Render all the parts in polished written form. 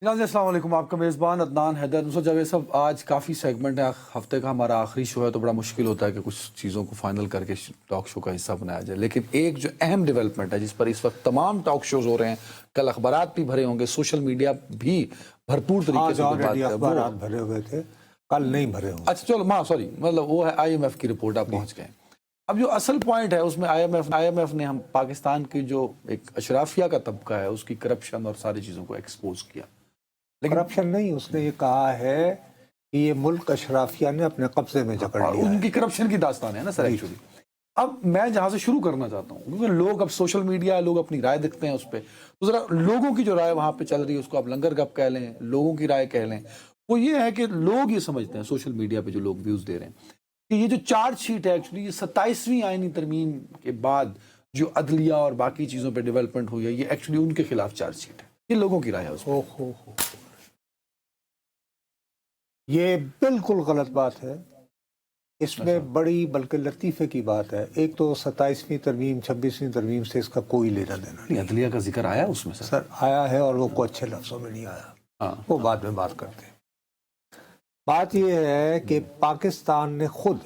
ناظرین السلام علیکم، آپ کا میزبان عدنان حیدر۔ نصرت جاوید صاحب، آج کافی سیگمنٹ ہے، ہفتے کا ہمارا آخری شو ہے تو بڑا مشکل ہوتا ہے کہ کچھ چیزوں کو فائنل کر کے ٹاک شو کا حصہ بنایا جائے، لیکن ایک جو اہم ڈیولپمنٹ ہے جس پر اس وقت تمام ٹاک شوز ہو رہے ہیں، کل اخبارات بھی بھرے ہوں گے، سوشل میڈیا بھی بھرپور طریقے سے بات آلریڈی ہے اخبارات بھرے ہوئے تھے، کل نہیں بھرے ہوں۔ اچھا چلو سوری، مطلب وہ ہے آئی ایم ایف کی رپورٹ، آپ پہنچ گئے۔ اب جو اصل پوائنٹ ہے اس میں آئی ایم ایف نے ہم پاکستان کی جو ایک اشرافیہ کا طبقہ ہے اس کی کرپشن اور ساری چیزوں کو ایکسپوز کیا، لیکن کرپشن نہیں، اس نے یہ کہا ہے کہ یہ ملک اشرافیہ نے اپنے قبضے میں جکڑ لیا ان ہے۔ کی کرپشن کی داستان ہے نا سر ایکچولی۔ اب میں جہاں سے شروع کرنا چاہتا ہوں، کیونکہ لوگ اب سوشل میڈیا، لوگ اپنی رائے دکھتے ہیں اس پہ، تو ذرا لوگوں کی جو رائے وہاں پہ چل رہی ہے اس کو آپ لنگر گپ کہہ لیں، لوگوں کی رائے کہہ لیں، وہ یہ ہے کہ لوگ یہ سمجھتے ہیں سوشل میڈیا پہ جو لوگ ویوز دے رہے ہیں کہ یہ جو چارج شیٹ ہے ایکچولی یہ 27ویں آئینی ترمیم کے بعد جو عدلیہ اور باقی چیزوں پہ ڈیولپمنٹ ہوئی ہے یہ ایکچولی ان کے خلاف چارج شیٹ ہے۔ یہ لوگوں کی رائے ہے اس پہ۔ یہ بالکل غلط بات ہے، اس میں بڑی بلکہ لطیفے کی بات ہے۔ ایک تو 27ویں ترمیم 26ویں ترمیم سے اس کا کوئی لینا دینا نہیں۔ عدلیہ کا ذکر آیا اس میں سر آیا ہے اور وہ کو اچھے لفظوں میں نہیں آیا، وہ بعد میں بات کرتے ہیں۔ بات یہ ہے کہ پاکستان نے خود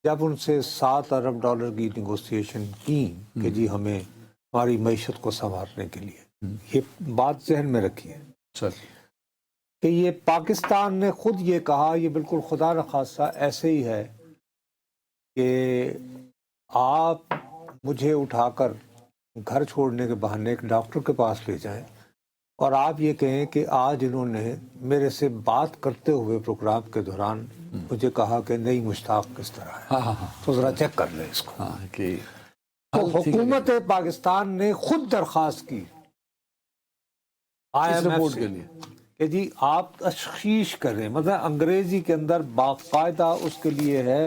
جب ان سے $7 ارب کی نیگوسیشن کی کہ جی ہمیں ہماری معیشت کو سنوارنے کے لیے، یہ بات ذہن میں رکھیے سر کہ یہ پاکستان نے خود یہ کہا، یہ بالکل خدا نخواستہ ایسے ہی ہے کہ آپ مجھے اٹھا کر گھر چھوڑنے کے بہانے ایک ڈاکٹر کے پاس لے جائیں اور آپ یہ کہیں کہ آج انہوں نے میرے سے بات کرتے ہوئے پروگرام کے دوران مجھے کہا کہ نہیں مشتاق کس طرح ہے، تو ذرا چیک کر لیں اس کو۔ تو حکومت پاکستان نے خود درخواست کی آئی ایم ایف سے کہ جی آپ تشخیص کریں، مطلب انگریزی کے اندر باقاعدہ اس کے لیے ہے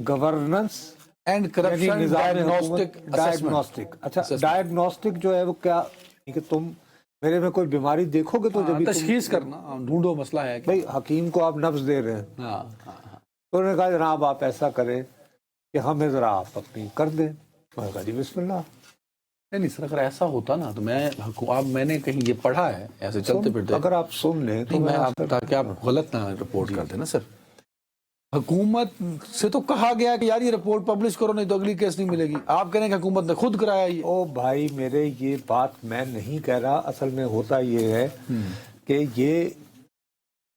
گورننس اینڈ کرپشن ڈائگنوسٹک۔ اچھا ڈائگنوسٹک جو ہے وہ کیا کہ تم میرے میں کوئی بیماری دیکھو گے تو جب تشخیص کرنا، ڈھونڈو مسئلہ ہے بھائی حکیم کو آپ نبض دے رہے ہیں، تو انہوں نے کہا جناب آپ ایسا کریں کہ ہمیں ذرا آپ اپنی کر دیں۔ میں نے کہا جی بسم اللہ۔ نہیں سر، اگر ایسا ہوتا نا تو میں نے کہیں یہ پڑھا ہے ایسے چلتے پھرتے، اگر آپ سن لیں تو تاکہ آپ غلط نہ رپورٹ کر دیں نا سر۔ حکومت سے تو کہا گیا کہ یار یہ رپورٹ پبلش کرو نہیں تو اگلی کیس نہیں ملے گی، آپ کہہ رہے ہیں کہ حکومت نے خود کرایا یہ۔ او بھائی میرے، یہ بات میں نہیں کہہ رہا، اصل میں ہوتا یہ ہے کہ یہ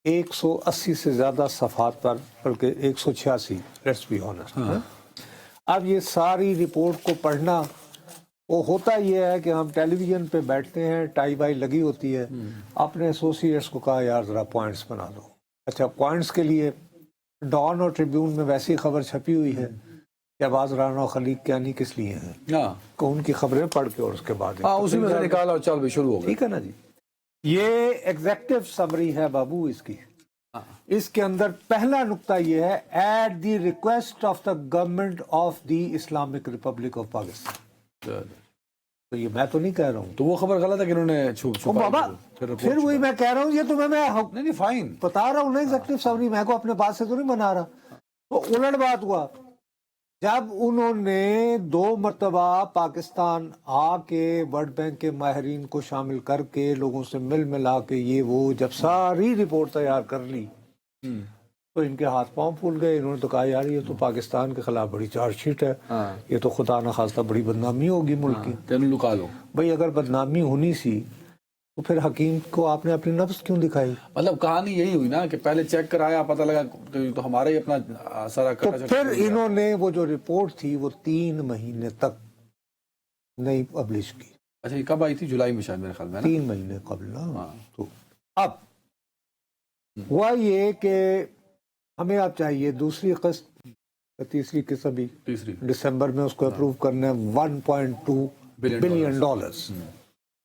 180 سے زیادہ صفحات پر، بلکہ 186 لیٹس بی آنسٹ، اب یہ ساری رپورٹ کو پڑھنا، وہ ہوتا یہ ہے کہ ہم ٹیلی ویژن پہ بیٹھتے ہیں، ٹائی بائی لگی ہوتی ہے، اپنے ایسوسیٹس کو کہا یار ذرا پوائنٹس بنا دو۔ اچھا پوائنٹس کے لیے ڈان اور ٹریبیون میں ویسی خبر چھپی ہوئی ہے کہ عباس رانا اور خلیق کیانی کس لیے ہیں کہ ان کی خبریں پڑھ کے اور اس کے بعد اسی میں سے نکالا اور چل بھی شروع ہو گیا، ٹھیک ہے نا جی۔ یہ ایگزیکٹو سمری ہے بابو اس کی۔ اس کے اندر پہلا نقطہ یہ ہے at the request of the government of the Islamic republic of Pakistan. تو یہ میں تو نہیں کہہ رہا ہوں، تو وہ خبر غلط ہے کہ انہوں نے چھپائی۔ بابا پھر وہی میں کہہ رہا ہوں، یہ تو میں نہیں فائن بتا رہا ہوں نا ایگزیکٹو سمری، میں کو اپنے بات سے تو نہیں بنا رہا۔ تو الٹ بات ہوا جب انہوں نے 2 مرتبہ پاکستان آ کے ورلڈ بینک کے ماہرین کو شامل کر کے لوگوں سے مل ملا کے یہ وہ جب ساری رپورٹ تیار کر لی تو ان کے ہاتھ پاؤں پھول گئے۔ انہوں نے تو کہا یار یہ تو پاکستان کے خلاف بڑی چارج شیٹ ہے، یہ تو خدا نخواستہ بڑی بدنامی ہوگی ملک کی۔ تینوں لکا لو بھائی اگر بدنامی ہونی سی تو پھر حکیم کو آپ نے اپنی نبض کیوں دکھائی؟ مطلب کہانی یہی ہوئی نا کہ پہلے چیک کرایا، پتہ لگا تو ہمارا ہی اپنا سارا تو پھر انہوں نے وہ جو رپورٹ تھی وہ 3 مہینے تک نہیں پبلش کی۔ اچھا یہ کب آئی تھی؟ جولائی میں شاید میرے خیال میں 3 مہینے قبل نا۔ تو اب ہوا یہ کہ ہمیں اب چاہیے دوسری قسط، تیسری قسط بھی دسمبر میں اس کو اپروو کرنا ہے 1.2 بلین ڈالرز،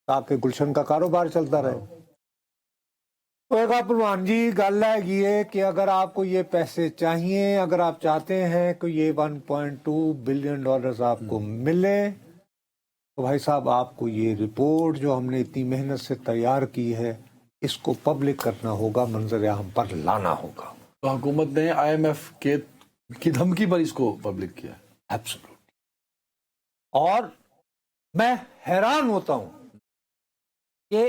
تاکہ گلشن کا کاروبار چلتا رہے۔ تو ایک پروان جی گل ہے یہ کہ اگر آپ کو یہ پیسے چاہیے، اگر آپ چاہتے ہیں کہ یہ 1.2 بلین ڈالرز آپ کو ملے تو بھائی صاحب آپ کو یہ رپورٹ جو ہم نے اتنی محنت سے تیار کی ہے اس کو پبلک کرنا ہوگا، منظر عام پر لانا ہوگا۔ تو حکومت نے آئی ایم ایف کی دھمکی پر اس کو پبلک کیا۔ ایبسولوٹلی۔ اور میں حیران ہوتا ہوں کہ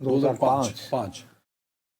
2005।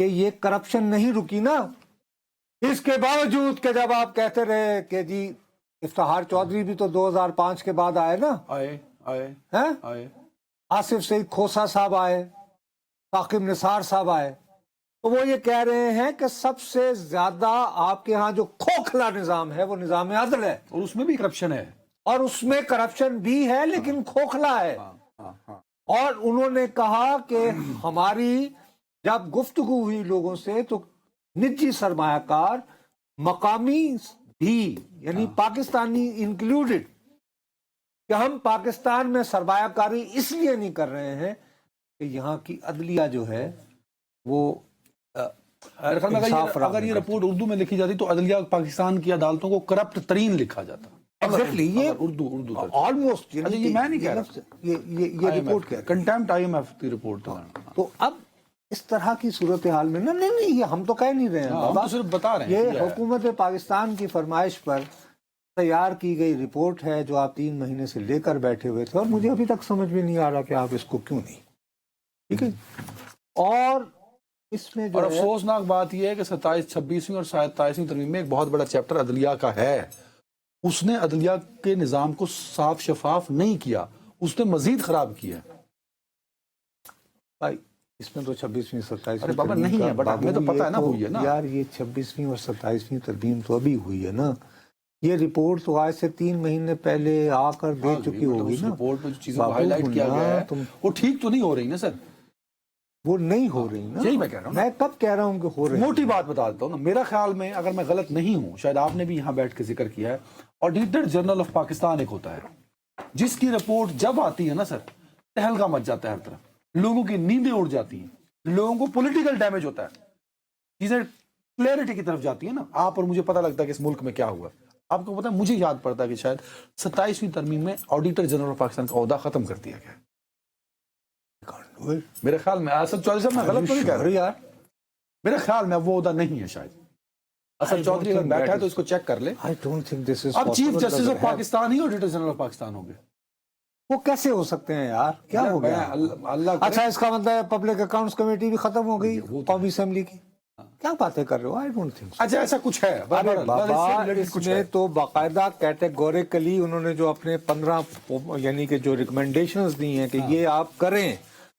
کہ یہ کرپشن نہیں رکی نا، اس کے باوجود کہ جب آپ کہتے رہے کہ جی افتخار چودھری بھی تو 2005 کے بعد آئے نا، آئے آصف سعید کھوسا صاحب آئے، ثاقب نثار صاحب آئے، تو وہ یہ کہہ رہے ہیں کہ سب سے زیادہ آپ کے ہاں جو کھوکھلا نظام ہے وہ نظام عدل ہے، اور اس میں بھی کرپشن ہے، اور اس میں کرپشن بھی ہے لیکن کھوکھلا ہے۔ اور انہوں نے کہا کہ ہماری جب گفتگو ہوئی لوگوں سے تو نجی سرمایہ کار، مقامی بھی، یعنی پاکستانی انکلوڈڈ، کہ ہم پاکستان میں سرمایہ کاری اس لیے نہیں کر رہے ہیں کہ یہاں کی عدلیہ جو ہے وہ اگر یہ رپورٹ اردو میں لکھی جاتی تو عدلیہ پاکستان کی عدالتوں کو کرپٹ ترین لکھا جاتا۔ ایگزیکٹلی، یہ اردو آلموسٹ، یہ میں نہیں کہہ رہا، یہ رپورٹ کیا کنٹیمپٹ IMF کی رپورٹ تھا۔ تو اب اس طرح کی صورتحال میں نہیں یہ ہم تو کہہ نہیں رہے ہیں ہم تو صرف بتا رہے ہیں، یہ حکومت پاکستان کی فرمائش پر تیار کی گئی رپورٹ ہے جو آپ 3 مہینے سے لے کر بیٹھے ہوئے تھے، اور مجھے ابھی تک سمجھ میں نہیں آ رہا کہ آپ اس کو کیوں نہیں، ٹھیک ہے۔ اور اس میں اور افسوسناک بات یہ ہے کہ 27، 26ویں اور 27ویں ترمیم میں ایک بہت بڑا چیپٹر عدلیہ کا ہے، اس نے عدلیہ کے نظام کو صاف شفاف نہیں کیا، اس نے مزید خراب کیا۔ بھائی اس میں تو 26ویں 27ویں ارے بابا نہیں ہے، بٹ ہمیں تو پتہ ہے نا ہوئی ہے نا یار، یہ 26ویں اور 27ویں ترمیم تو ابھی ہوئی ہے نا، یہ رپورٹ تو آج سے 3 مہینے پہلے آ کر دے چکی ہوگی نا۔ رپورٹ میں جو چیزیں کو ہائی لائٹ کیا گیا ہے وہ ٹھیک تو نہیں ہو رہی نا سر، وہ نہیں ہو رہی نا، یہی میں کہہ رہا ہوں، میں کب کہہ رہا ہوں کہ ہو رہی۔ موٹی بات بتا دیتا ہوں نا، میرا خیال میں اگر میں غلط نہیں ہوں، شاید آپ نے بھی یہاں بیٹھ کے ذکر کیا ہے، آڈیٹر جنرل آف پاکستان ایک ہوتا ہے جس کی رپورٹ جب آتی ہے نا سر، تہلکا مچ جاتا ہے ہر طرف، لوگوں کی نیندیں اڑ جاتی ہیں، لوگوں کو پولیٹیکل ڈیمیج ہوتا ہے، چیزیں کلیئرٹی کی طرف جاتی ہیں نا، آپ اور مجھے پتہ لگتا ہے کہ اس ملک میں کیا ہوا۔ آپ کو پتہ ہے، مجھے یاد پڑتا ہے کہ شاید 27ویں ترمیم میں آڈیٹر جنرل آف پاکستان کا عہدہ ختم کر دیا گیا، میرے خیال میں۔ اسد چودھری صاحب میں غلط تو نہیں کہہ رہا یار، میرے خیال میں وہ عہدہ نہیں ہے شاید۔ اسد چودھری اگر بیٹھا ہے تو اس کو چیک کر لے۔ اب چیف جسٹس آف پاکستان ہی آڈیٹر جنرل آف پاکستان ہو گئے، وہ کیسے ہو سکتے ہیں یار؟ کیا ہو گیا؟ اللہ اچھا، اس کا مطلب ہے پبلک اکاؤنٹس کمیٹی بھی ختم ہو گئی قومی اسمبلی کی؟ کیا باتیں کر رہے ہو؟ آئی ڈونٹ تھنک۔ اچھا ایسا کچھ ہے بابا، اس میں تو باقاعدہ کیٹیگوریکلی انہوں نے جو اپنے 15 یعنی کہ جو ریکمنڈیشنز دی ہیں کہ یہ آپ کریں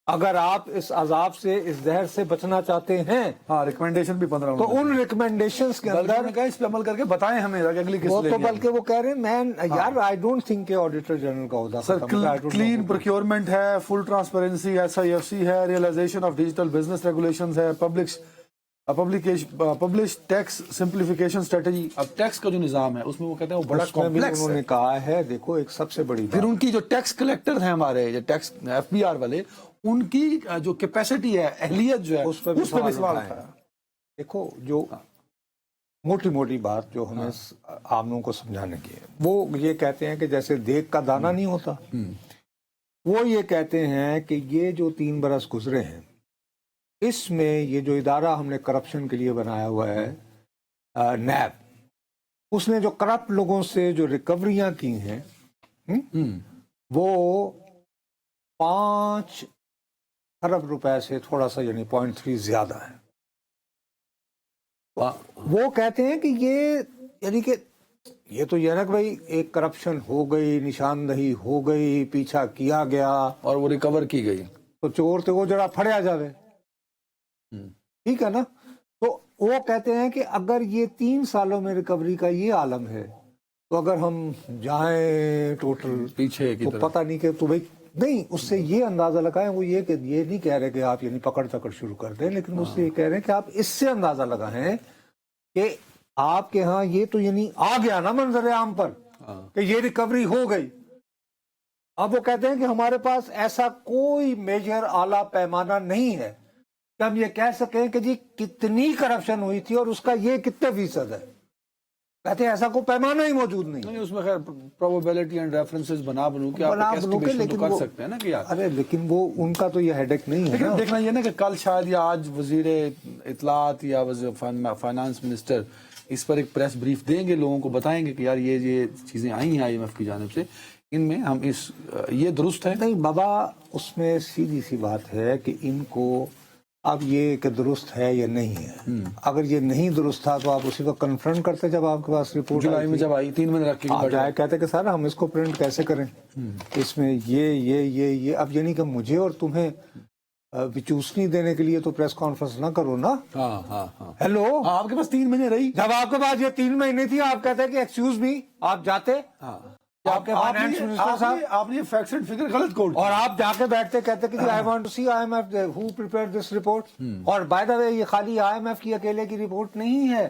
اگر آپ اس عذاب سے، اس زہر سے بچنا چاہتے ہیں۔ ہاں، ریکمنڈیشن بھی 15، تو ان ریکمنڈیشنز کے اندر اس پہ عمل کر کے بتائیں ہمیں اگلی قسط وہ تو بلکہ وہ کہہ رہے ہیں میں یار آئی ڈونٹ تھنک کہ آڈیٹر جنرل کا عہدہ سر کلین پروکیورمنٹ ہے، فل ٹرانسپیرنسی، SIFC ہے، realization of digital business regulations ہے، پبلش ٹیکس سمپلیفیکیشن اسٹریٹجی۔ اب ٹیکس کا جو نظام ہے اس میں وہ کہتے ہیں وہ بڑا کمپلیکس ہے۔ انہوں نے کہا ہے، دیکھو ایک سب سے بڑی پھر ان کی جو ٹیکس کلیکٹر ہیں ہمارے، جو ٹیکس FBR والے، ان کی جو کیپیسٹی ہے، اہلیت جو ہے، اس پہ بھی سوال اٹھایا۔ دیکھو جو موٹی موٹی بات جو ہمیں عاموں کو سمجھانے کی ہے، وہ یہ کہتے ہیں کہ جیسے دیگ کا دانہ نہیں ہوتا، وہ یہ کہتے ہیں کہ یہ جو 3 برس گزرے ہیں، اس میں یہ جو ادارہ ہم نے کرپشن کے لیے بنایا ہوا ہے، نیب، اس نے جو کرپٹ لوگوں سے جو ریکوریاں کی ہیں وہ 5 ارب روپے سے تھوڑا سا یعنی 0.3 زیادہ ہے۔ وہ کہتے ہیں کہ یہ یعنی کہ یہ تو یہ نا کہ بھائی ایک کرپشن ہو گئی، نشاندہی ہو گئی، پیچھا کیا گیا اور وہ ریکور کی گئی، تو چور تے وہ جڑا پھڑیا جاوے، ٹھیک ہے نا۔ تو وہ کہتے ہیں کہ اگر یہ 3 سالوں میں ریکوری کا یہ عالم ہے تو اگر ہم جائیں ٹوٹل پیچھے کی تو پتہ نہیں کہ تو بھائی نہیں، اس سے یہ اندازہ لگائیں، وہ یہ کہ یہ نہیں کہہ رہے کہ آپ یعنی پکڑ چکڑ شروع کر دیں، لیکن اس سے یہ کہہ رہے ہیں کہ آپ اس سے اندازہ لگائیں کہ آپ کے ہاں یہ تو یعنی آ گیا نا منظر عام پر کہ یہ ریکوری ہو گئی۔ اب وہ کہتے ہیں کہ ہمارے پاس ایسا کوئی میجر اعلیٰ پیمانہ نہیں ہے کہ ہم یہ کہہ سکیں کہ جی کتنی کرپشن ہوئی تھی اور اس کا یہ کتنے فیصد ہے۔ کہتے ہیں ایسا کوئی پیمانہ ہی موجود نہیں۔ اس میں خیر پروبیبلٹی اینڈ ریفرنسز بنو کے آپ ایسٹیمیشن کر سکتے ہیں نا کہ یار، ارے لیکن وہ ان کا تو یہ ہیڈیک نہیں ہے نا۔ دیکھنا یہ نا کہ کل شاید یا آج وزیر اطلاعات یا فائنانس منسٹر اس پر ایک پریس بریف دیں گے، لوگوں کو بتائیں گے کہ یار یہ چیزیں آئی ہیں IMF کی جانب سے، ان میں ہم یہ درست ہے۔ نہیں بابا، اس میں سیدھی سی بات ہے کہ ان کو اب یہ کہ درست ہے یا نہیں ہے. اگر یہ نہیں درست تھا تو آپ اسی وقت کنفرنٹ کرتے جب آپ کے پاس رپورٹ جولائی میں جب آئی 3 مہینے رکھ کے آپ جائے کہتے کہ سر ہم اس کو پرنٹ کیسے کریں, اس میں یہ اب یہ نہیں کہ مجھے اور تمہیں وچوسنی دینے کے لیے تو پریس کانفرنس نہ کرو نا. ہیلو, آپ کے پاس 3 مہینے رہی, جب آپ کے پاس یہ 3 مہینے تھی آپ کہتے کہ ایکسکیوز می, آپ جاتے آپ کے فائنانس منسٹر صاحب, آپ نے فیکٹس اینڈ فگر غلط کوٹ اور آپ جا کے بیٹھتے کہتے کہ I want to see I M F who prepare this report. اور بائی دا وے یہ خالی آئی ایم ایف کی اکیلے کی رپورٹ نہیں ہے,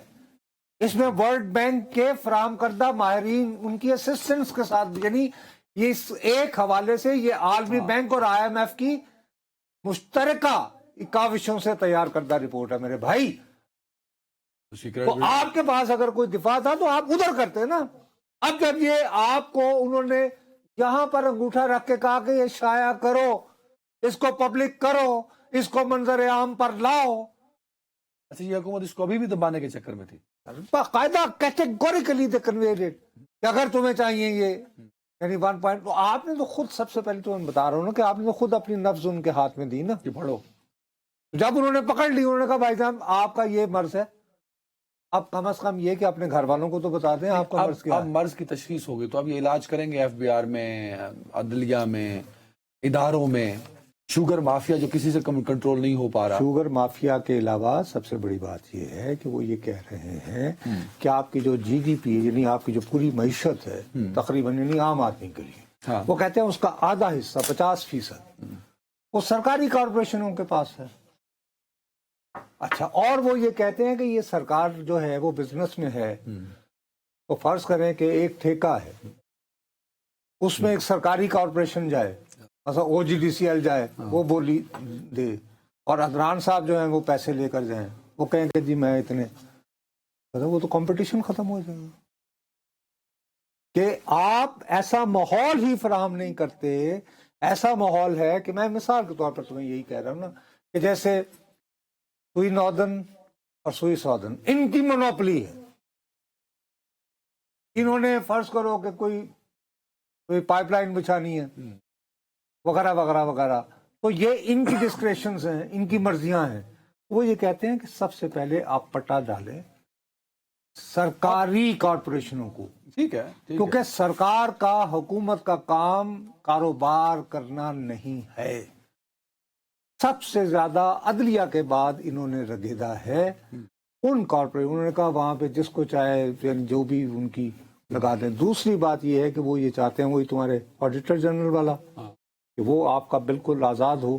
اس میں ورلڈ بینک کے فراہم کردہ ماہرین ان کی اسسٹنٹس کے ساتھ, یعنی یہ اس ایک حوالے سے یہ عالمی بینک اور آئی ایم ایف کی مشترکہ کاوشوں سے تیار کردہ رپورٹ ہے میرے بھائی. تو آپ کے پاس اگر کوئی دفاع تھا تو آپ ادھر کرتے نا. اب جب یہ آپ کو انہوں نے یہاں پر انگوٹھا رکھ کے کہا کہ یہ شائع کرو, اس کو پبلک کرو, اس کو منظر عام پر لاؤ, اچھا یہ حکومت اس کو ابھی بھی دبانے کے چکر میں تھی. باقاعدہ کیٹیگوریکلی دے کنویڈ کہ اگر تمہیں چاہیے یہ یعنی 1 پوائنٹ, تو آپ نے تو خود سب سے پہلے تو میں بتا رہا ہوں نا کہ آپ نے تو خود اپنی نفس ان کے ہاتھ میں دی نا. کہ پڑھو, جب انہوں نے پکڑ لی انہوں نے کہا بھائی صاحب آپ کا یہ مرض ہے, اب کم از کم یہ کہ اپنے گھر والوں کو تو بتا دیں آپ کا مرض کیا ہے. اب مرض کی تشخیص ہوگی تو اب یہ علاج کریں گے FBI میں, عدلیہ میں, اداروں میں. شوگر مافیا جو کسی سے کنٹرول نہیں ہو پا رہا. شوگر مافیا کے علاوہ سب سے بڑی بات یہ ہے کہ وہ یہ کہہ رہے ہیں کہ آپ کی جو GDP یعنی آپ کی جو پوری معیشت ہے تقریباً یعنی عام آدمی کے لیے, وہ کہتے ہیں اس کا آدھا حصہ 50% وہ سرکاری کارپوریشنوں کے پاس ہے. اچھا, اور وہ یہ کہتے ہیں کہ یہ سرکار جو ہے وہ بزنس میں ہے, تو فرض کریں کہ ایک ٹھیکہ ہے, اس میں ایک سرکاری کارپوریشن جائے, مثلا OGDCL جائے, وہ بولی دے, اور عدنان صاحب جو ہیں وہ پیسے لے کر جائیں, وہ کہیں کہ جی میں اتنے, وہ تو کمپٹیشن ختم ہو جائے گا. کہ آپ ایسا ماحول ہی فراہم نہیں کرتے. ایسا ماحول ہے کہ میں مثال کے طور پر تمہیں یہی کہہ رہا ہوں نا کہ جیسے سوئی ناردرن اور سوئی ساؤدرن ان کی مونوپلی ہے. انہوں نے فرض کرو کہ کوئی پائپ لائن بچھانی ہے وغیرہ وغیرہ وغیرہ, تو یہ ان کی ڈسکریشنز ہیں, ان کی مرضیاں ہیں. وہ یہ کہتے ہیں کہ سب سے پہلے آپ پٹا ڈالیں سرکاری کارپوریشنوں کو, ٹھیک ہے, کیونکہ سرکار کا حکومت کا کام کاروبار کرنا نہیں ہے. سب سے زیادہ عدلیہ کے بعد انہوں نے رگیدہ ہے ان کارپوریٹ. انہوں نے کہا وہاں پہ جس کو چاہے یعنی جو بھی ان کی لگا دیں. دوسری بات یہ ہے کہ وہ یہ چاہتے ہیں وہی تمہارے آڈیٹر جنرل والا کہ وہ آپ کا بالکل آزاد ہو.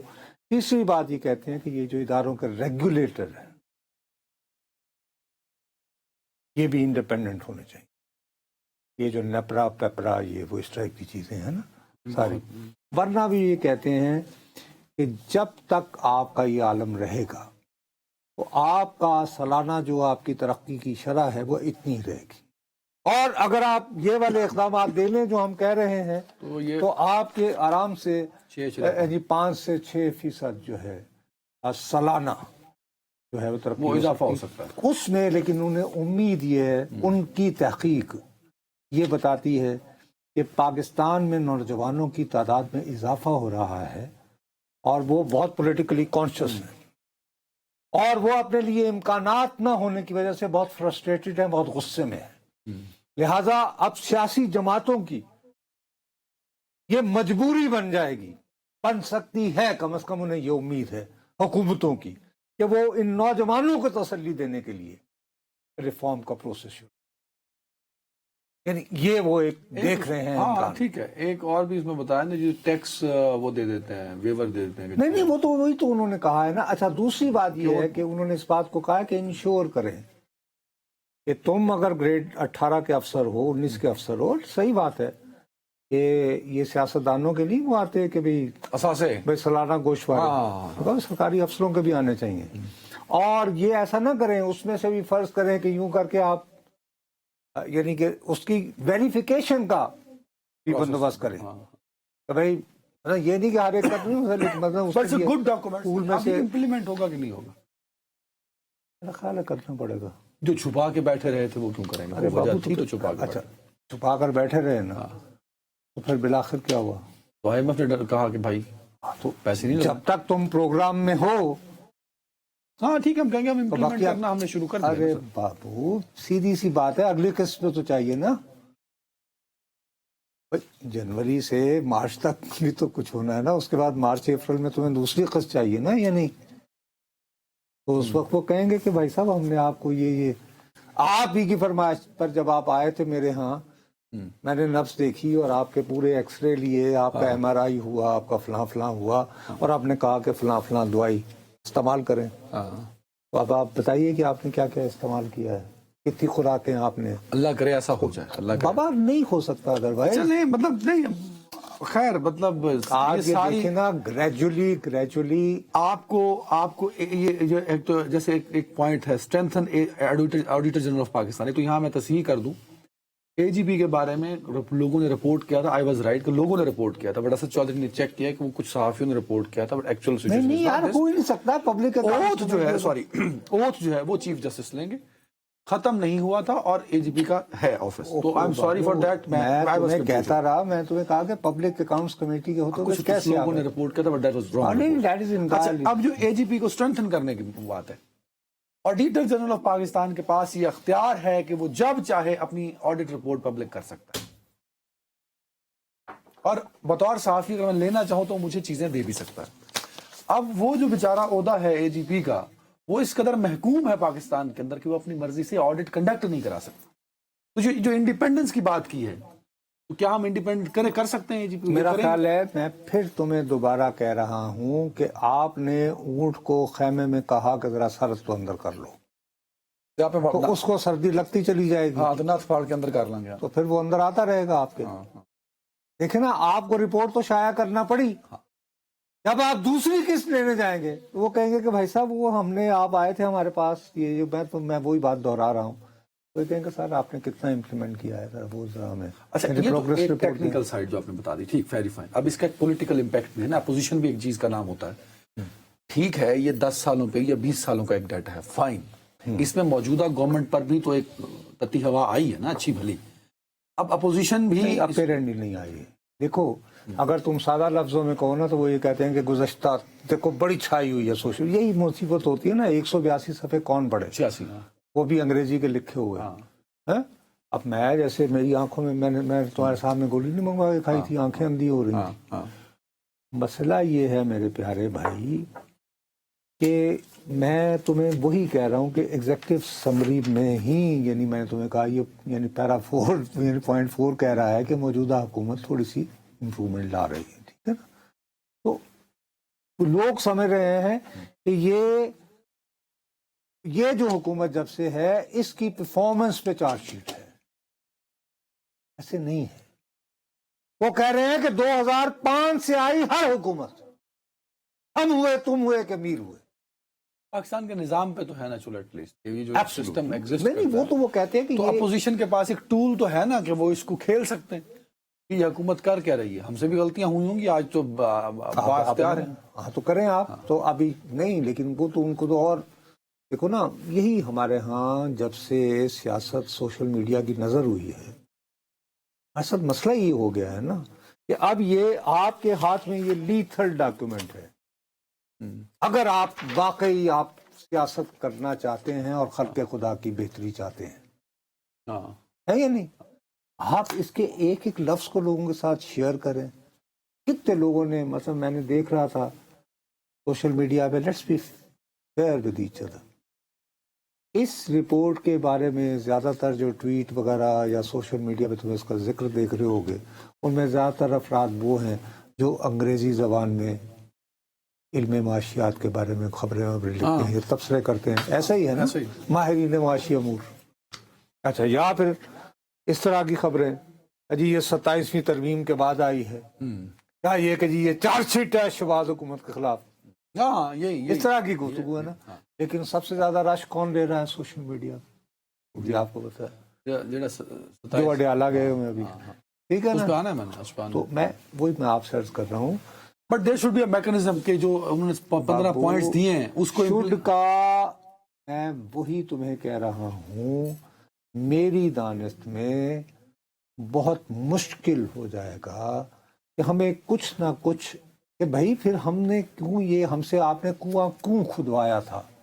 تیسری بات یہ کہتے ہیں کہ یہ جو اداروں کے ریگولیٹر ہیں یہ بھی انڈیپینڈنٹ ہونے چاہیے. یہ جو نیپرا پیپرا یہ وہ اس ٹائپ کی چیزیں ہیں نا ساری. ورنہ بھی یہ کہتے ہیں کہ جب تک آپ کا یہ عالم رہے گا تو آپ کا سالانہ جو آپ کی ترقی کی شرح ہے وہ اتنی رہے گی, اور اگر آپ یہ والے اقدامات دے لیں جو ہم کہہ رہے ہیں تو آپ کے آرام سے یعنی 5 سے 6% جو ہے سالانہ جو ہے وہ ترقی وہ اضافہ ہو سکتا ہے اس میں. لیکن انہیں امید یہ ہے, ان کی تحقیق یہ بتاتی ہے کہ پاکستان میں نوجوانوں کی تعداد میں اضافہ ہو رہا ہے اور وہ بہت پولیٹیکلی کانشیس ہیں, اور وہ اپنے لیے امکانات نہ ہونے کی وجہ سے بہت فرسٹریٹڈ ہیں, بہت غصے میں ہیں. لہذا اب سیاسی جماعتوں کی یہ مجبوری بن جائے گی, بن سکتی ہے, کم از کم انہیں یہ امید ہے حکومتوں کی کہ وہ ان نوجوانوں کو تسلی دینے کے لیے ریفارم کا پروسیس شروع, یعنی یہ وہ ایک دیکھ رہے ہیں. ہاں ٹھیک ہے. ایک اور بھی اس میں بتایا نا جو ٹیکس وہ دے دیتے ہیں, ویور دے دیتے ہیں. نہیں وہ تو وہی تو انہوں نے کہا ہے نا. اچھا دوسری بات یہ ہے کہ انہوں نے اس بات کو کہا کہ انشور کریں کہ تم اگر گریڈ 18 کے افسر ہو, 19 کے افسر ہو, صحیح بات ہے کہ یہ سیاستدانوں کے لیے وہ آتے ہیں کہ بھائی سالانہ گوشوارے سرکاری افسروں کے بھی آنے چاہیے. اور یہ ایسا نہ کریں اس میں سے بھی فرض کریں کہ یوں کر کے آپ یعنی کہ اس کی ویریفیکیشن کا بھی بندوبست کریں کہ بھائی یہ نہیں کہ ہر ایک کا نہیں گڈ ڈاکومنٹ میں سے امپلیمنٹ ہوگا کہ نہیں ہوگا, میرا خیال ہے کرنا پڑے گا. جو چھپا کے بیٹھے رہے تھے وہ کیوں کریں گے؟ وجہ تھی تو چھپا کے. اچھا چھپا کر بیٹھے رہے نا تو پھر بالآخر کیا ہوا؟ تو IMF نے کہا کہ بھائی تو پیسے نہیں, جب تک تم پروگرام میں ہو ہاں ٹھیک ہے، ہم کہیں گے ہم امپلیمنٹ باقی کرنا ہم نے شروع کر دیا. ارے بابو سیدھی سی بات ہے، اگلی قسط پہ تو چاہیے نا. جنوری سے مارچ تک بھی تو کچھ ہونا ہے نا، اس کے بعد مارچ اپریل میں تمہیں دوسری قسط چاہیے نا یا نہیں؟ تو اس وقت وہ کہیں گے کہ بھائی صاحب ہم نے آپ کو یہ آپ ہی کی فرمائش پر جب آپ آئے تھے میرے ہاں، میں نے نبض دیکھی اور آپ کے پورے ایکس رے لیے، آپ کا ایم آر آئی ہوا، آپ کا فلاں فلاں ہوا، اور آپ نے کہا کہ فلاں فلاں دوائی استعمال کریں. تو اب آپ بتائیے کہ آپ نے کیا کیا استعمال کیا ہے، کتنی خوراکیں آپ نے. اللہ کرے ایسا ہو جائے، اللہ کرے. بابا نہیں ہو سکتا ادروائز. نہیں مطلب نہیں، خیر مطلب آج یہ دیکھیں نا گریجولی آپ کو یہ جو ایک تو جیسے ایک پوائنٹ ہے strengthen auditor general of Pakistan, تو یہاں میں تصحیح کر دوں، اے جی پی کے بارے میں لوگوں نے رپورٹ کیا تھا، آئی واز رائٹ کہ لوگوں نے رپورٹ کیا تھا، بٹ اسد چودھری نے چیک کیا کہ وہ کچھ صحافیوں نے رپورٹ کیا تھا، بٹ ایکچوئل سچویشن نہیں یار ہو ہی نہیں سکتا. پبلک اوتھ جو ہے، سوری اوتھ جو ہے وہ چیف جسٹس لیں گے. ختم نہیں ہوا تھا اور اے جی پی کا ہے آفس، تو I am sorry for that. میں تمہیں کہتا رہا، میں تمہیں کہا کہ پبلک اکاؤنٹس کمیٹی کے ہوتے ہوئے کیسے لوگوں نے رپورٹ کیا تھا، بٹ دیٹ واز رانگ. اب جو اے جی پی کو اسٹرینتھن کرنے کی بات ہے، آڈیٹر جنرل آف پاکستان کے پاس یہ اختیار ہے کہ وہ جب چاہے اپنی آڈٹ رپورٹ پبلک کر سکتا ہے، اور بطور صحافی اگر میں لینا چاہوں تو مجھے چیزیں دے بھی سکتا ہے. اب وہ جو بیچارہ عہدہ ہے اے جی پی کا، وہ اس قدر محکوم ہے پاکستان کے اندر کہ وہ اپنی مرضی سے آڈٹ کنڈکٹ نہیں کرا سکتا. تو جو انڈیپینڈنس کی بات کی ہے، تو کیا ہم انڈیپینڈنٹ کر سکتے ہیں اے جی پی؟ میرا خیال ہے، میں پھر تمہیں دوبارہ کہہ رہا ہوں کہ آپ نے اونٹ کو خیمے میں کہا کہ ذرا سرد تو اندر کر لو، تو اس کو سردی لگتی چلی جائے گی. ہاں تو ناتھ پھاڑ کے اندر کر لیں گے، تو پھر وہ اندر آتا رہے گا آپ کے. دیکھیں نا، آپ کو رپورٹ تو شائع کرنا پڑی. جب آپ دوسری قسط لینے جائیں گے تو وہ کہیں گے کہ بھائی صاحب وہ ہم نے، آپ آئے تھے ہمارے پاس، یہ میں وہی بات دہرا رہا ہوں. وہ کہیں گے سر آپ نے کتنا امپلیمنٹ کیا ہے، سر وہ ذرا ہمیں. اچھا یہ تو ایک ٹیکنیکل سائڈ جو آپ نے بتا دی، ٹھیک، فیری فائن. اب اس کا ایک پولیٹیکل امپیکٹ بھی ہے نا، اپوزیشن بھی ایک چیز کا نام ہوتا ہے. ٹھیک ہے، یہ 10 سالوں پہ یا 20 سالوں کا ایک ڈیٹا ہے، فائن. اس میں موجودہ گورنمنٹ پر بھی تو ایک تتی ہوا آئی ہے نا، اچھی بھلی. اب اپوزیشن بھی اپیرنٹلی نہیں آئی. دیکھو اگر تم سادہ لفظوں میں کہو نا تو وہ یہ کہتے ہیں کہ گزشتہ دیکھو بڑی چھائی ہوئی ہے سوشل. یہی مصیبت ہوتی ہے نا، 182 صفحے کون پڑھے، 86 وہ بھی انگریزی کے لکھے ہوئے. اب میں جیسے میری آنکھوں میں میں تمہارے سامنے گولی نہیں منگوا کے کھائی تھی، آنکھیں اندھی ہو رہی تھی. مسئلہ یہ ہے میرے پیارے بھائی کہ میں تمہیں وہی کہہ رہا ہوں کہ ایگزیکٹو سمری میں ہی، یعنی میں نے تمہیں کہا یہ یعنی پیرا 4 یعنی پوائنٹ 4 کہہ رہا ہے کہ موجودہ حکومت تھوڑی سی امپروومنٹ لا رہی ہے. ٹھیک ہے نا؟ تو لوگ سمجھ رہے ہیں کہ یہ جو حکومت جب سے ہے اس کی پرفارمنس پہ چارج شیٹ ہے. ایسے نہیں ہے. وہ کہہ رہے ہیں کہ 2005 سے آئی ہر حکومت، ہم ہوئے تم ہوئے کہ میر ہوئے. پاکستان کے نظام پہ تو ہے نا، چلو ایٹ لیسٹ یہ جو سسٹم ایگزسٹ نہیں وہ تو وہ کہتے ہیں کہ تو اپوزیشن کے پاس ایک ٹول تو ہے نا کہ وہ اس کو کھیل سکتے ہیں کہ یہ حکومت کر کیا رہی ہے. ہم سے بھی غلطیاں ہوئی ہوں گی، آج تو بااختیار ہیں. ہاں تو کریں آپ تو ابھی نہیں، لیکن وہ تو ان کو تو. اور دیکھو نا، یہی ہمارے ہاں جب سے سیاست سوشل میڈیا کی نظر ہوئی ہے، اصل مسئلہ یہ ہو گیا ہے نا کہ اب یہ آپ کے ہاتھ میں یہ لیتھل ڈاکیومنٹ ہے. اگر آپ واقعی آپ سیاست کرنا چاہتے ہیں اور خلق خدا کی بہتری چاہتے ہیں، ہے یا نہیں، آپ اس کے ایک ایک لفظ کو لوگوں کے ساتھ شیئر کریں. کتنے لوگوں نے، مثلا میں نے دیکھ رہا تھا سوشل میڈیا پہ، let's be fair with each other. اس رپورٹ کے بارے میں زیادہ تر جو ٹویٹ وغیرہ یا سوشل میڈیا پہ تم اس کا ذکر دیکھ رہے ہوگے، ان میں زیادہ تر افراد وہ ہیں جو انگریزی زبان میں علم معاشیات کے بارے میں خبریں لکھتے ہیں، تبصرے کرتے ہیں. ایسا ہی ہے نا، ماہرین معاشی امور. اچھا، یا پھر اس طرح کی خبریں، جی یہ 27ویں ترمیم کے بعد آئی ہے، یا یہ کہ جی یہ چارج شیٹ ہے شہباز حکومت کے خلاف. اس طرح کی گفتگو ہے نا. لیکن سب سے زیادہ رش کون لے رہا ہے سوشل میڈیا؟ جی آپ کو پتا ہے، جو اڈیالہ گئے ہوئے ابھی. ٹھیک ہے نا، تو میں آپ سے عرض کر رہا ہوں، but there should be a mechanism کہ جو انہوں نے 15 پوائنٹس دیے ہیں اس کو شوڈ کا میں وہی تمہیں کہہ رہا ہوں. میری دانست میں بہت مشکل ہو جائے گا کہ ہمیں کچھ نہ کچھ کہ بھائی پھر ہم نے کیوں یہ ہم سے آپ نے کنواں کیوں کھدوایا تھا،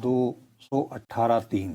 218(3)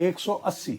180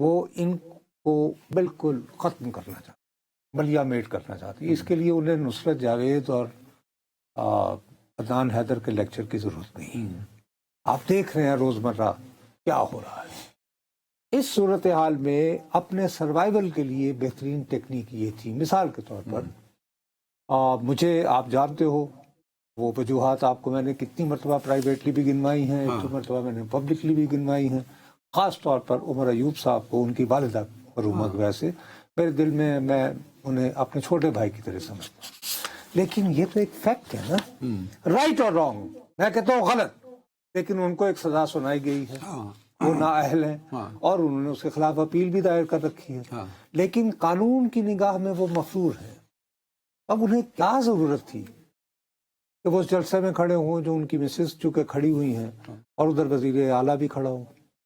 وہ ان کو بالکل ختم کرنا چاہتے، ملیا میٹ کرنا چاہتے. اس کے لیے انہیں نصرت جاوید اور عدنان حیدر کے لیکچر کی ضرورت نہیں. آپ دیکھ رہے ہیں روزمرہ کیا ہو رہا ہے. اس صورتحال میں اپنے سروائیول کے لیے بہترین ٹیکنیک یہ تھی. مثال کے طور پر مجھے آپ جانتے ہو وہ وجوہات آپ کو میں نے کتنی مرتبہ پرائیویٹلی بھی گنوائی ہیں، ایک مرتبہ میں نے پبلکلی بھی گنوائی ہیں. خاص طور پر عمر ایوب صاحب کو، ان کی والدہ مرحومہ کی وجہ سے میرے دل میں میں انہیں اپنے چھوٹے بھائی کی طرح سمجھتا ہوں. لیکن یہ تو ایک فیکٹ ہے نا، رائٹ اور رانگ، میں کہتا ہوں غلط، لیکن ان کو ایک سزا سنائی گئی ہے، وہ نااہل ہیں اور انہوں نے اس کے خلاف اپیل بھی دائر کر رکھی ہے، لیکن قانون کی نگاہ میں وہ مفرور ہے. اب انہیں کیا ضرورت تھی کہ وہ اس جلسے میں کھڑے ہوں جو ان کی مسز چونکہ کھڑی ہوئی ہیں اور ادھر وزیر اعلیٰ بھی کھڑا ہو.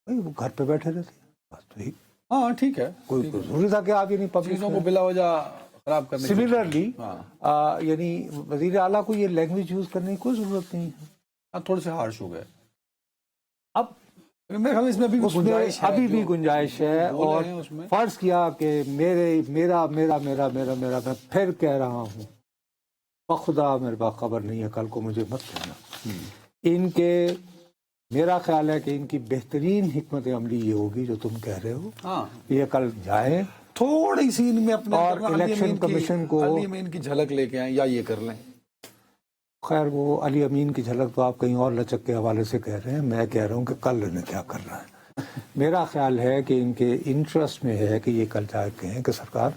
بھائی وہ گھر پہ بیٹھے رہتے. بس تو ہاں ٹھیک ہے، کوئی ضروری تھا کہ آپ یہ نہیں پبلک چیزوں کو بلا وجہ خراب کرنے. سملرلی یعنی وزیر اعلیٰ کو یہ لینگویج یوز کرنے کی کوئی ضرورت نہیں ہے. تھوڑے سے ہارش ہو گئے. اب میرے خیال میں اس میں ابھی بھی گنجائش ہے. اور فرض کیا کہ میرا میں پھر کہہ رہا ہوں، بخدا میرے پاس خبر نہیں ہے، کل کو مجھے مت کہنا. ان کے میرا خیال ہے کہ ان کی بہترین حکمت عملی یہ ہوگی جو تم کہہ رہے ہو. یہ کل جائیں تھوڑی سی ان میں اپنے اور الیکشن کمیشن کو علی امین کی جھلک لے کے آئیں یا یہ کر لیں. خیر وہ علی امین کی جھلک تو آپ کہیں اور لچک کے حوالے سے کہہ رہے ہیں، میں کہہ رہا ہوں کہ کل انہیں کیا کرنا ہے. میرا خیال ہے کہ ان کے انٹرسٹ میں ہے کہ یہ کل جا کے کہیں کہ سرکار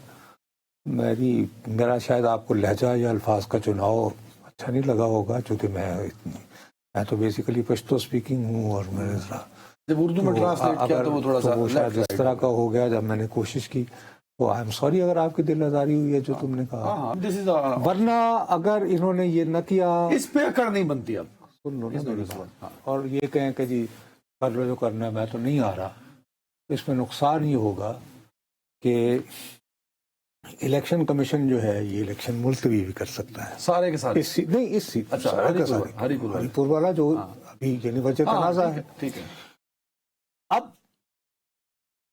میرا شاید آپ کو لہجہ یا الفاظ کا چناؤ اچھا نہیں لگا ہوگا، چونکہ میں تو بیسیکلی پشتو سپیکنگ ہوں، اور میں نے جب اردو میں ٹرانسلیٹ کیا تو وہ تھوڑا سا شاید اس طرح کا ہو گیا. جب میں نے کوشش کی تو آئی ایم سوری اگر آپ کی دل آزاری ہوئی ہے جو تم نے کہا، ورنہ اگر انہوں نے یہ نہ کیا اس پہ اکڑ نہیں بنتی. اب سن لو نا اور یہ کہیں کہ جی کر لو جو کرنا ہے، میں تو نہیں آ رہا. اس میں نقصان یہ ہوگا کہ الیکشن کمیشن جو ہے یہ الیکشن ملتوی بھی کر سکتا ہے سارے کے ساتھ. نہیں اس سیٹ ہری پور والا جو ابھی یعنی وجہ تنازع ہے. ٹھیک ہے. اب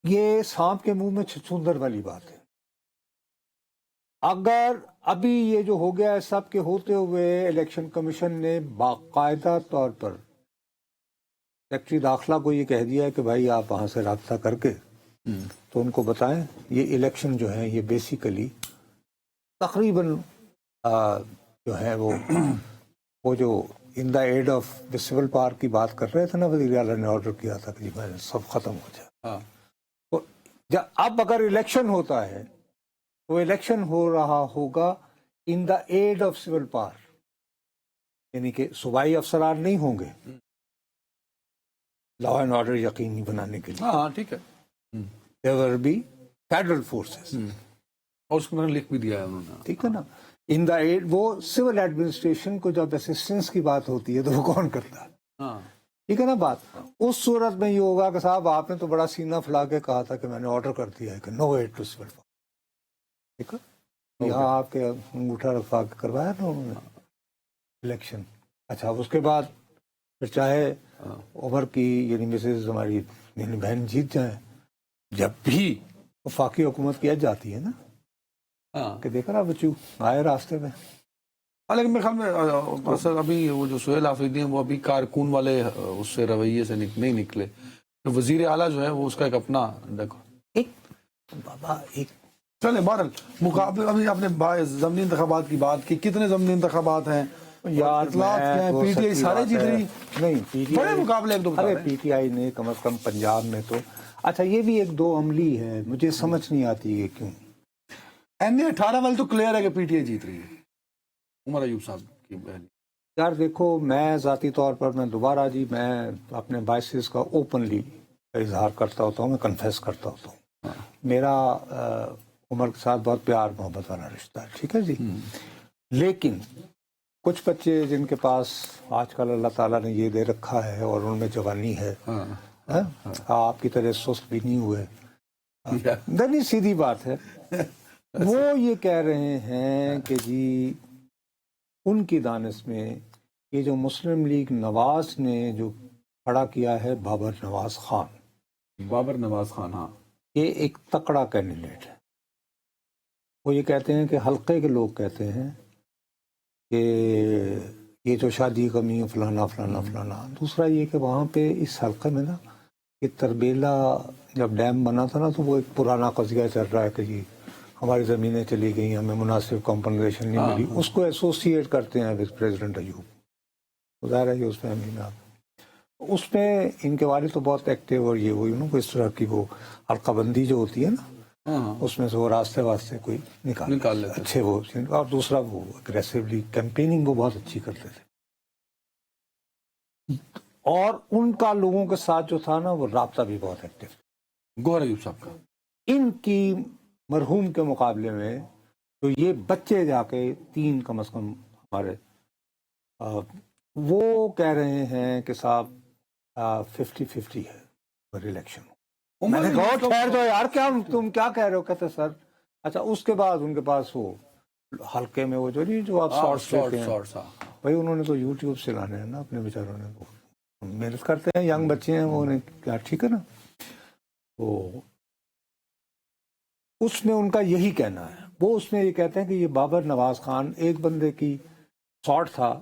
یہ سانپ کے منہ میں چھچھندر والی بات ہے. اگر ابھی یہ جو ہو گیا ہے سب کے ہوتے ہوئے الیکشن کمیشن نے باقاعدہ طور پر سیکرٹری داخلہ کو یہ کہہ دیا ہے کہ بھائی آپ وہاں سے رابطہ کر کے تو ان کو بتائیں یہ الیکشن جو ہے یہ بیسیکلی تقریباً جو ہے وہ جو in the aid of the civil power کی بات کر رہے تھے نا، وزیر اعلیٰ نے آرڈر کیا تھا کہ میں سب ختم ہو جائے. تو اب اگر الیکشن ہوتا ہے تو الیکشن ہو رہا ہوگا ان the aid of civil power, یعنی کہ صوبائی افسران نہیں ہوں گے لا اینڈ آرڈر یقینی بنانے کے لیے. ہاں ٹھیک ہے. there will be federal forces. اور اس کو میں نے لکھ بھی دیا ہے انہوں نے. ٹھیک ہے نا. ان دا ایڈ وہ سول ایڈمنسٹریشن کو جب اسسٹنس کی بات ہوتی ہے تو وہ کون کرتا ہے؟ ٹھیک ہے نا بات. اس صورت میں یہ ہوگا کہ صاحب آپ نے تو بڑا سینہ پھلا کے کہا تھا کہ میں نے آرڈر کر دیا ہے کہ no aid to civil power. ٹھیک ہے. یہاں آپ کے انگوٹھا رکھوا کے کروایا نا انہوں نے الیکشن. اچھا اس کے بعد پھر چاہے عمر کی یعنی مسز ہماری یعنی بہن جیت جائیں، جب بھی وفاقی حکومت کیا جاتی ہے نا کہ دیکھا نا بچو آئے راستے میں. لیکن میرے خیال میں سر ابھی وہ جو سہیل آفریدی ہیں وہ ابھی کارکون والے اس سے رویے سے نہیں نکلے. وزیر اعلیٰ جو ہے وہ اس کا ایک اپنا دیکھو بابا ایک چلے بہرحال مقابلے. ابھی آپ نے ضمنی انتخابات کی بات کی، کتنے ضمنی انتخابات ہیں یار؟ پی ٹی آئی سارے جیت رہی نہیں، پی ٹی بڑے مقابلے ایک دو. ارے پی ٹی آئی نے کم از کم پنجاب میں تو اچھا یہ بھی ایک دو عملی ہے، مجھے سمجھ نہیں آتی ہے کیوں. NA18 والے تو کلیئر ہے کہ پی ٹی آئی جیت رہی ہے، عمر ایوب صاحب کی بہن. یار دیکھو میں ذاتی طور پر میں دوبارہ جی میں اپنے بائسز کا اوپنلی اظہار کرتا ہوتا ہوں، میں کنفیس کرتا ہوتا ہوں. میرا عمر کے ساتھ بہت پیار محبت والا رشتہ ہے، ٹھیک ہے جی. لیکن کچھ بچے جن کے پاس آج کل اللہ تعالیٰ نے یہ دے رکھا ہے اور ان میں جوانی ہے، آپ کی طرح سست بھی نہیں ہوئے، نہیں سیدھی بات ہے، وہ یہ کہہ رہے ہیں کہ جی ان کی دانش میں یہ جو مسلم لیگ نواز نے جو کھڑا کیا ہے بابر نواز خان. بابر نواز خان. ہاں یہ ایک تکڑا کینڈیڈیٹ ہے. وہ یہ کہتے ہیں کہ حلقے کے لوگ کہتے ہیں کہ یہ جو شادی کمی ہے فلانا فلانا فلانا. دوسرا یہ کہ وہاں پہ اس حلقے میں نا یہ تربیلا جب ڈیم بنا تھا نا تو وہ ایک پرانا قضیہ چل رہا ہے کہ جی ہماری زمینیں چلی گئی, ہمیں مناسب کمپنسیشن نہیں ملی. اس کو ایسوسیٹ کرتے ہیں ود پریزیڈنٹ ایوب. ظاہر ہے کہ اس فیملی میں آپ اس میں ان کے والد تو بہت ایکٹیو, اور یہ وہی نا اس طرح کی وہ حلقہ بندی جو ہوتی ہے نا اس میں سے وہ راستے واسطے کوئی نکال لیتے اچھے وہ. اور دوسرا وہ اگریسولی کیمپیننگ وہ بہت اچھی کرتے تھے. اور ان کا لوگوں کے ساتھ جو تھا نا وہ رابطہ بھی بہت ایکٹیو. گوہر ایوب صاحب کا ان کی مرحوم کے مقابلے میں تو یہ بچے جا کے 3 کم از کم ہمارے وہ کہہ رہے ہیں کہ صاحب 50-50 ہے پر الیکشن. میں نے کہا ٹھہر دو یار, کیا تم کیا کہہ رہے ہو؟ کہتے سر اچھا. اس کے بعد ان کے پاس وہ حلقے میں وہ جو آپ شارٹس لیتے ہیں بھائی, انہوں نے تو یوٹیوب سے لانے ہیں نا اپنے بیچاروں نے. وہ محنت کرتے ہیں, ینگ بچے ہیں وہ, انہیں کیا ٹھیک ہے نا. وہ اس میں ان کا یہی کہنا ہے. وہ اس میں یہ کہتے ہیں کہ یہ بابر نواز خان ایک بندے کی شارٹ تھا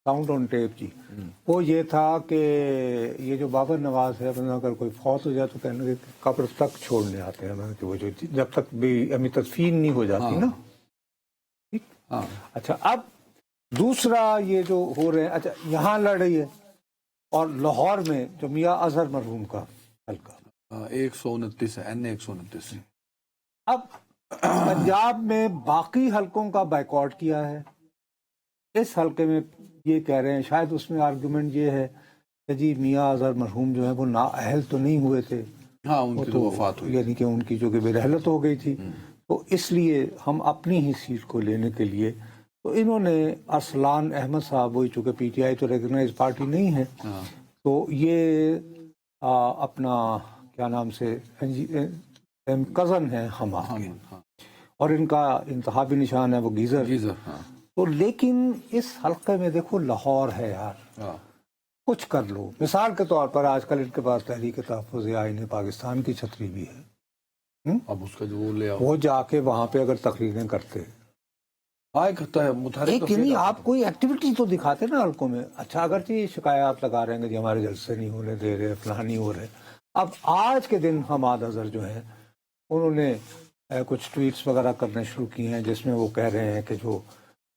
ساؤنڈ آن ٹیپ جی. وہ یہ تھا کہ یہ جو بابر نواز ہے اگر کوئی فوت ہو جائے تو کہنے کے قبر تک چھوڑنے آتے ہیں کہ وہ جو جب تک بھی امی تدفین نہیں ہو جاتی نا. ٹھیک. اچھا اب دوسرا یہ جو ہو رہے ہیں, اچھا یہاں لڑ رہی ہے, اور لاہور میں جو میاں اظہر مرحوم کا حلقہ 129 ہے, N129. اب پنجاب میں باقی حلقوں کا بائیکاٹ کیا ہے. اس حلقے میں یہ کہہ رہے ہیں, شاید اس میں آرگومنٹ یہ ہے کہ جی میاں اظہر مرحوم جو ہے وہ نااہل تو نہیں ہوئے تھے, ان کی تو وفات ہوئی, یعنی کہ ان کی جو کہ برحلت ہو گئی تھی, تو اس لیے ہم اپنی ہی سیٹ کو لینے کے لیے تو انہوں نے ارسلان احمد صاحب, وہی چونکہ پی ٹی آئی تو ریکگنائز پارٹی نہیں ہے, تو یہ اپنا کیا نام سے کزن ہے ہمارے, اور ان کا انتخابی نشان ہے وہ گیزر. تو لیکن اس حلقے میں دیکھو لاہور ہے یار, کچھ کر لو. مثال کے طور پر آج کل ان کے پاس تحریک تحفظ آئین پاکستان کی چھتری بھی ہے. اب اس کا جو لے وہ جا کے وہاں پہ اگر تقریریں کرتے نہیں, آپ کوئی ایکٹیویٹی تو دکھاتے نا حلقوں میں. اچھا اگرچہ یہ شکایات لگا رہے ہیں کہ جی ہمارے جلسے نہیں ہونے دے رہے, فلاں نہیں ہو رہے. اب آج کے دن حماد اظہر جو ہے انہوں نے کچھ ٹویٹس وغیرہ کرنے شروع کیے ہیں جس میں وہ کہہ رہے ہیں کہ جو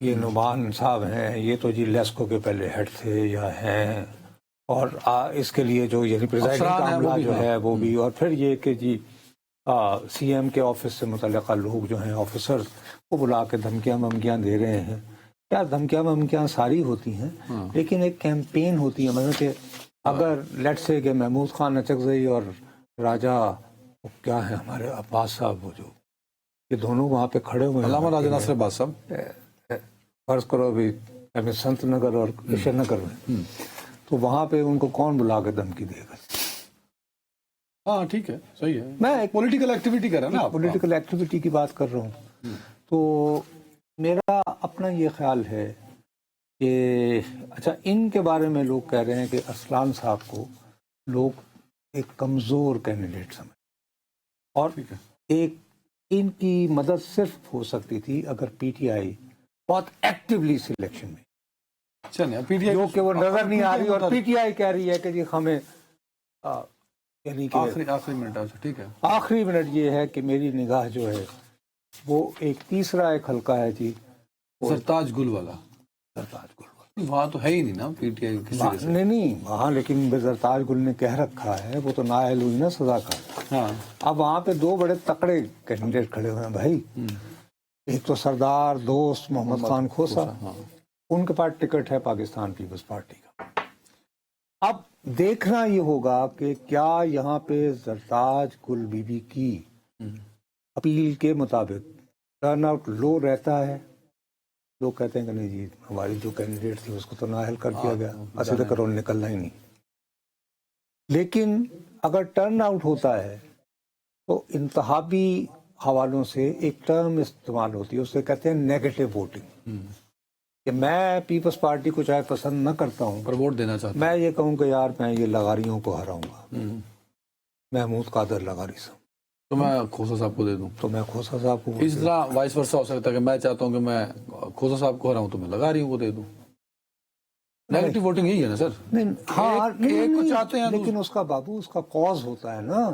یہ نعمان صاحب ہیں یہ تو جی لیسکو کے پہلے ہیڈ تھے یا ہیں, اور اس کے لیے جو یعنی پریزائڈنگ کا عملہ جو ہے وہ بھی, اور پھر یہ کہ جی سی ایم کے آفس سے متعلقہ لوگ جو ہیں آفیسر وہ بلا کے دھمکیاں ومکیاں دے رہے ہیں. کیا دھمکیاں ومکیاں ساری ہوتی ہیں, لیکن ایک کیمپین ہوتی ہے. مطلب کہ اگر لیٹ سے کہ محمود خان اچکزئی اور راجہ کیا ہے ہمارے عباس صاحب, وہ جو یہ دونوں وہاں پہ کھڑے ہوئے ہیں, علامہ راجہ ناصر عباس صاحب, فرض کرو ابھی سنت نگر اور کشن نگر میں, تو وہاں پہ ان کو کون بلا کے دھمکی دے گا؟ ہاں ٹھیک ہے, صحیح ہے. میں ایک پولیٹیکل ایکٹیویٹی کر رہا نا, پولیٹیکل ایکٹیویٹی کی بات کر رہا ہوں. تو میرا اپنا یہ خیال ہے کہ اچھا ان کے بارے میں لوگ کہہ رہے ہیں کہ ارسلان صاحب کو لوگ ایک کمزور کینڈیڈیٹ سمجھ, اور ایک ان کی مدد صرف ہو سکتی تھی اگر پی ٹی آئی بہت ایکٹیولی سلیکشن میں, پی ٹی آئی جو کہ وہ نظر نہیں آ رہی, اور پی ٹی آئی کہہ رہی ہے کہ جی ہمیں یعنی کہ آخری منٹ. ٹھیک ہے, آخری منٹ یہ ہے کہ میری نگاہ جو ہے وہ ایک تیسرا ایک حلقہ ہے جی سرتاج گل والا. سرتاج گل وہاں تو ہے ہی نہیں نا پی ٹی آئی کسی نہیں وہاں, لیکن سرتاج گل نے کہہ رکھا ہے وہ تو نااہل ہوئی نا سزا کا. اب وہاں پہ 2 بڑے تکڑے کینڈیڈیٹ کھڑے ہوئے ہیں بھائی. ایک تو سردار دوست محمد خان کھوسا, ان کے پاس ٹکٹ ہے پاکستان پیپلز پارٹی کا. اب دیکھنا یہ ہوگا کہ کیا یہاں پہ سرتاج گل بی بی کی اپیل کے مطابق ٹرن آؤٹ لو رہتا ہے. لوگ کہتے ہیں کہ نہیں جی ہماری جو کینڈیڈیٹ تھی اس کو تو نااہل کر دیا گیا, اصل تک انہوں نے نکلنا ہی نہیں. لیکن اگر ٹرن آؤٹ ہوتا ہے تو انتخابی حوالوں سے ایک ٹرم استعمال ہوتی ہے, اسے کہتے ہیں نیگیٹو ووٹنگ. کہ میں پیپلز پارٹی کو چاہے پسند نہ کرتا ہوں پر ووٹ دینا چاہتا ہوں, میں یہ کہوں کہ یار میں یہ لغاریوں کو ہراؤں گا, محمود قادر لغاری صاحب, تو میں کھوسا صاحب کو دے دوں. تو میں کھوسا صاحب کو اس طرح وائس ورسا ہو سکتا ہے کہ میں چاہتا ہوں کہ میں کھوسا صاحب کو ہراؤں تو میں لگا رہی ہوں وہ دے دوں. نیگیٹو ووٹنگ یہی ہے نا سر. نہیں ہاں ایک کو چاہتے ہیں لیکن اس کا بابو اس کا کاز ہوتا ہے نا.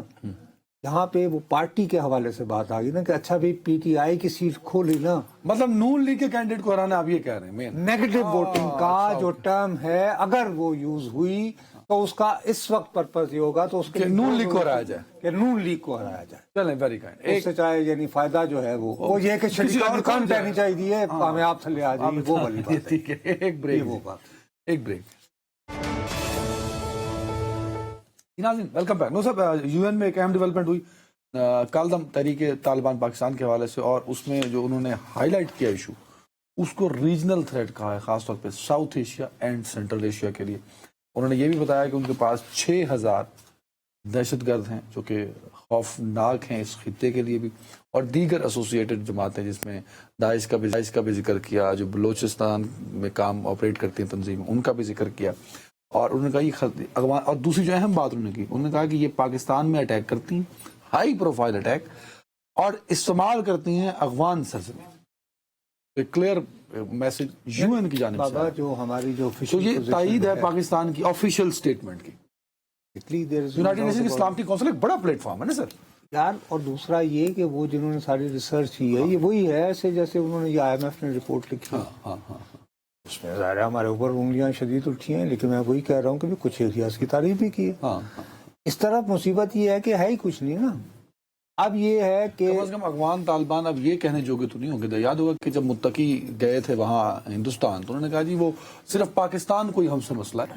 یہاں پہ وہ پارٹی کے حوالے سے بات آ گئی نا کہ اچھا بھی پی ٹی آئی کی سیٹ کھولی نا, مطلب نون لیگ کے کینڈیڈیٹ کو ہرانا آپ یہ کہہ رہے ہیں مین نیگیٹو ووٹنگ کا جو ٹرم ہے اگر وہ یوز ہوئی تو اس کا اس وقت پرپز یہ ہوگا تو اس کے نون لیگ کو ہرایا جائے, کہ نون لیگ کو ہرایا جائے. چلیں ویری کائنڈ. اس سے چاہے یعنی فائدہ جو ہے وہ یہ کہ شریکان کم دینی چاہیے کامیاب تھلے آ جائے وہ والی بات ہے. ٹھیک ہے, ایک بریک, وہ بات ایک بریک. ناظرین ویلکم بیک. نو صاحب, یو این میں ایک اہم ڈیولپمنٹ ہوئی کالدم تحریک طالبان پاکستان کے حوالے سے, اور اس میں جو انہوں نے ہائی لائٹ کیا ایشو اس کو ریجنل تھریٹ کہا ہے, خاص طور پہ south Asia and central Asia کے لیے. انہوں نے یہ بھی بتایا کہ ان کے پاس 6000 دہشت گرد ہیں جو کہ خوفناک ہیں اس خطے کے لیے بھی, اور دیگر ایسوسیٹڈ جماعتیں جس میں داعش کا بھی ذکر کیا, جو بلوچستان میں کام آپریٹ کرتی ہیں تنظیم ان کا بھی ذکر کیا. اور انہوں نے کہا یہ اغوان, اور دوسری جو اہم بات انہوں نے کی, انہوں نے کہا کہ یہ پاکستان میں اٹیک کرتی ہیں, ہائی پروفائل اٹیک, اور استعمال کرتی ہیں افغان سرزمین. کلیئر میسج یو این کی جانب سے بابا جو ہماری جو تو یہ تائید ہے پاکستان کی آفیشیل سٹیٹمنٹ کی. یونائیٹڈ نیشن اسلامک کونسل ایک بڑا پلیٹ فارم ہے نا سر یار. اور دوسرا یہ کہ وہ جنہوں نے ساری ریسرچ کی ہے یہ وہی ہے ایسے جیسے انہوں نے یہ آئی ایم ایف نے رپورٹ لکھی. اس میں ظاہر ہے ہمارے اوپر انگلیاں شدید اٹھی ہیں, لیکن میں وہی کہہ رہا ہوں کہ کچھ ایریاز کی تعریف بھی کی ہے. اس طرح مصیبت یہ ہے کہ ہے ہی کچھ نہیں نا. اب یہ ہے کہ کم از کم افغان طالبان اب یہ کہنے جوگے تو نہیں ہوں گے. یاد ہوگا کہ جب متقی گئے تھے وہاں ہندوستان تو انہوں نے کہا جی وہ صرف پاکستان کو ہی ہم سے مسئلہ ہے.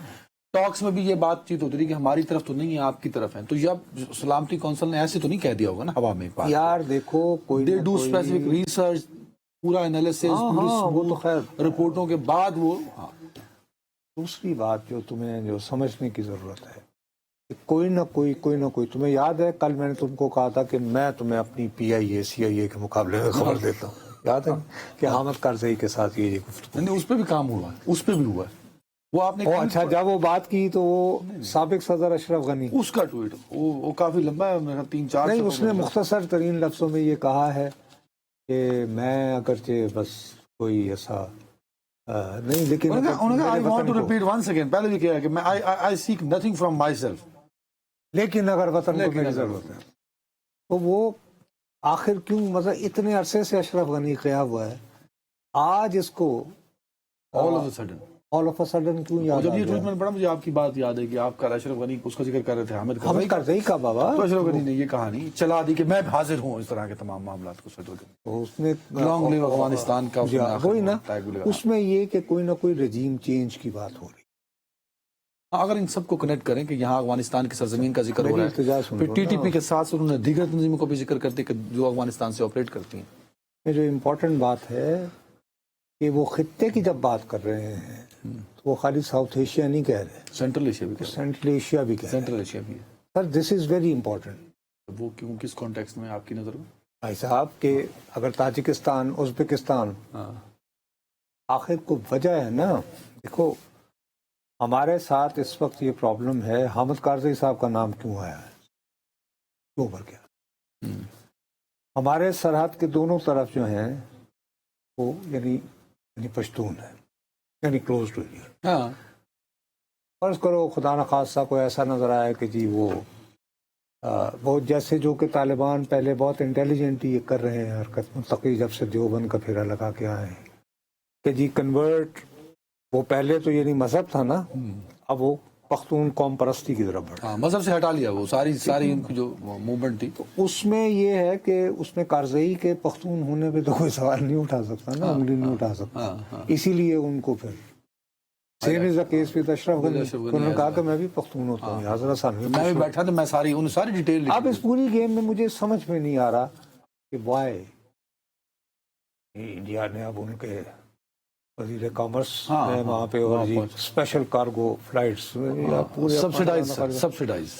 ٹاکس میں بھی یہ بات چیت ہوتی رہی کہ ہماری طرف تو نہیں ہے آپ کی طرف ہے. تو یہ سلامتی کونسل نے ایسے تو نہیں کہہ دیا ہوگا نا ہوا میں. یار دیکھو کوئی دے ڈو اسپیسیفک ریسرچ, پورا انالیسس, رپورٹوں کے بعد وہ. دوسری بات جو تمہیں جو سمجھنے کی ضرورت ہے, کوئی نہ کوئی تمہیں یاد ہے کل میں نے تم کو کہا تھا کہ میں تمہیں اپنی پی آئی اے سی آئی اے کے مقابلے میں خبر دیتا ہوں, یاد ہے کہ حامد کرزئی کے ساتھ یہ گفتگو. اس پہ بھی کام ہوا ہے, اس پہ بھی ہوا ہے وہ آپ نے. اچھا جب وہ بات کی تو وہ سابق صدر اشرف غنی اس کا ٹویٹ وہ کافی لمبا ہے, میرا 3-4 نہیں اس نے مختصر ترین لفظوں میں یہ کہا ہے کہ میں اگرچہ بس کوئی ایسا نہیں, لیکن I want to repeat once again, پہلے بھی کہا کہ میں I seek nothing from myself, لیکن اگر وطن کو میری ضرورت ہے تو وہ آخر کیوں مطلب اتنے عرصے سے اشرف غنی کیا ہوا ہے, آج اس کو all of a sudden کیوں یاد جب یہ ٹویٹ پڑا مجھے آپ کی بات یاد ہے کہ آپ کا اشرف غنی اس کا ذکر کر رہے تھے حامد کرزئی کا. بابا تو اشرف غنی نے یہ کہانی چلا دی کہ میں حاضر ہوں اس طرح کے تمام معاملات کو سیٹل کرنے. اس نے لانگ لیو افغانستان کا وہی نا, اس میں یہ کہ کوئی نہ کوئی رجیم چینج کی بات ہو رہی. اگر ان سب کو کنیکٹ کریں کہ یہاں افغانستان کی سرزمین کا ذکر ہو رہا ہے, پھر ٹی ٹی پی کے ساتھ انہوں نے دیگر تنظیموں کو بھی ذکر کرتے کہ جو افغانستان سے آپریٹ کرتی ہیں. یہ جو امپورٹنٹ بات ہے کہ وہ خطے کی جب بات کر رہے ہیں تو وہ خالی ساؤتھ ایشیا نہیں کہہ رہے, سینٹرل ایشیا بھی سینٹرل ایشیا بھی کہہ رہے. سینٹرل ایشیا بھی ہے سر, دس از ویری امپورٹنٹ. وہ کیوں کس کانٹیکسٹ میں آپ کی نظر میں بھائی صاحب کہ اگر تاجکستان ازبکستان آخر کو وجہ ہے نا. دیکھو ہمارے ساتھ اس وقت یہ پرابلم ہے, حامد کرزئی صاحب کا نام کیوں آیا ہے, کیوں ابھر گیا. ہمارے سرحد کے دونوں طرف جو ہیں وہ یعنی پشتون ہے, یعنی کلوز ٹو انڈیا. فرض کرو خدا نخواستہ کوئی ایسا نظر آیا کہ جی وہ جیسے جو کہ طالبان پہلے بہت انٹیلیجنٹ یہ کر رہے ہیں حرکت, متقی جب سے دیوبند کا پھیرا لگا کے آئے ہیں کہ جی کنورٹ, وہ پہلے تو یعنی مذہب تھا نا, اب وہ پختون قوم پرستی کی طرف بڑھا. مذہب سے ہٹا لیا وہ ساری ان کی جو موومنٹ تھی. تو اس میں یہ ہے کہ اس میں کرزئی کے پختون ہونے پہ تو کوئی سوال نہیں اٹھا سکتا نا, انگلی نہیں اٹھا سکتا. اسی لیے ان کو پھر same is the case with Ashraf Ghani, انہوں نے کہا کہ میں بھی پختون ہوتا ہوں, حضرت میں بھی بیٹھا تو میں ساری ڈیٹیل. اب اس پوری گیم میں مجھے سمجھ میں نہیں آ رہا کہ وائی انڈیا نے اب ان کے وزیر کامرس وہاں پہ اسپیشل کارگو فلائٹس سبسیڈائز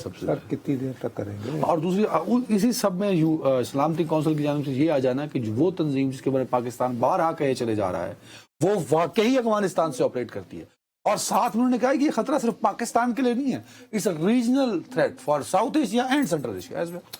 کتنی دیر تک کریں گے. اور دوسری اسی سب میں اسلامتی کونسل کی جانب سے یہ آ جانا کہ وہ تنظیم جس کے بارے میں پاکستان بارہا کہے چلے جا رہا ہے وہ واقعی افغانستان سے آپریٹ کرتی ہے, اور ساتھ انہوں نے کہا کہ یہ خطرہ صرف پاکستان کے لیے نہیں ہے, it's a regional threat for south Asia and central Asia as well.